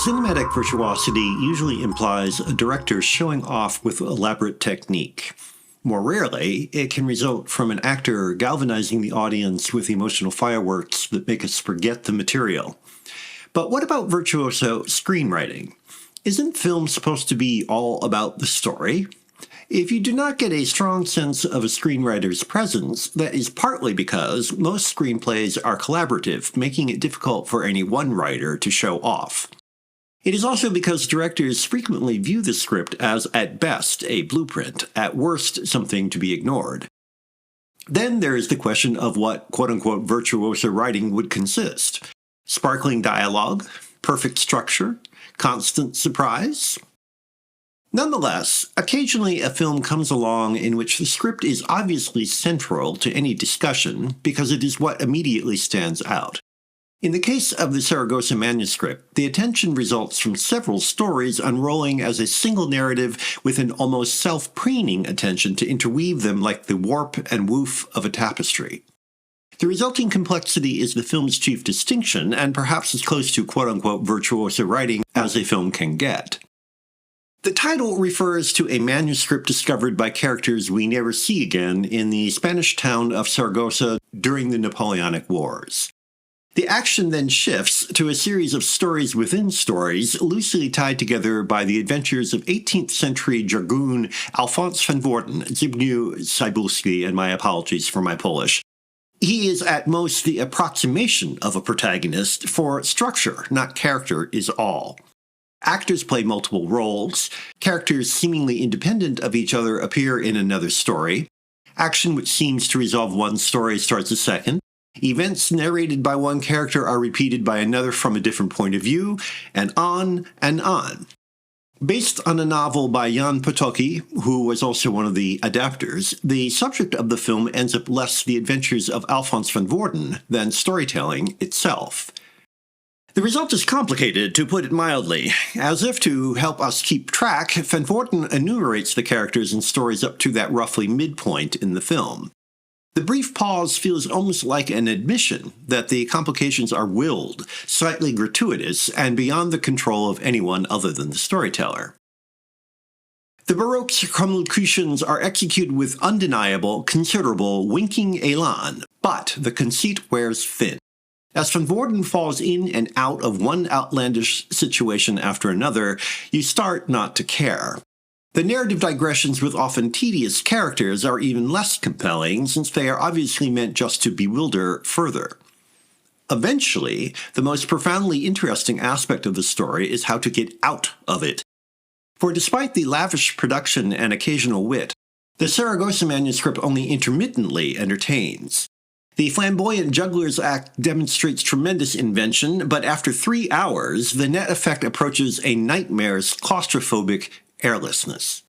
Cinematic virtuosity usually implies a director showing off with elaborate technique. More rarely, it can result from an actor galvanizing the audience with emotional fireworks that make us forget the material. But what about virtuoso screenwriting? Isn't film supposed to be all about the story? If you do not get a strong sense of a screenwriter's presence, that is partly because most screenplays are collaborative, making it difficult for any one writer to show off. It is also because directors frequently view the script as, at best, a blueprint, at worst, something to be ignored. Then there is the question of what quote-unquote virtuoso writing would consist. Sparkling dialogue? Perfect structure? Constant surprise? Nonetheless, occasionally a film comes along in which the script is obviously central to any discussion because it is what immediately stands out. In the case of the Saragossa Manuscript, the attention results from several stories unrolling as a single narrative with an almost self-preening attention to interweave them like the warp and woof of a tapestry. The resulting complexity is the film's chief distinction, and perhaps as close to quote-unquote virtuoso writing as a film can get. The title refers to a manuscript discovered by characters we never see again in the Spanish town of Saragossa during the Napoleonic Wars. The action then shifts to a series of stories within stories, loosely tied together by the adventures of 18th century dragoon Alphonse van Woerden, Zbigniew Cybulski, and my apologies for my Polish. He is at most the approximation of a protagonist, for structure, not character, is all. Actors play multiple roles, characters seemingly independent of each other appear in another story, action which seems to resolve one story starts a second, events narrated by one character are repeated by another from a different point of view, and on and on. Based on a novel by Jan Potocki, who was also one of the adapters, the subject of the film ends up less the adventures of Alphonse van Woerden than storytelling itself. The result is complicated, to put it mildly. As if to help us keep track, van Woerden enumerates the characters and stories up to that roughly midpoint in the film. The brief pause feels almost like an admission that the complications are willed, slightly gratuitous, and beyond the control of anyone other than the storyteller. The Baroque circumlocutions are executed with undeniable, considerable, winking élan, but the conceit wears thin. As van Woerden falls in and out of one outlandish situation after another, you start not to care. The narrative digressions with often tedious characters are even less compelling, since they are obviously meant just to bewilder further. Eventually, the most profoundly interesting aspect of the story is how to get out of it. For despite the lavish production and occasional wit, the Saragossa Manuscript only intermittently entertains. The flamboyant juggler's act demonstrates tremendous invention, but after 3 hours, the net effect approaches a nightmare's claustrophobic airlessness.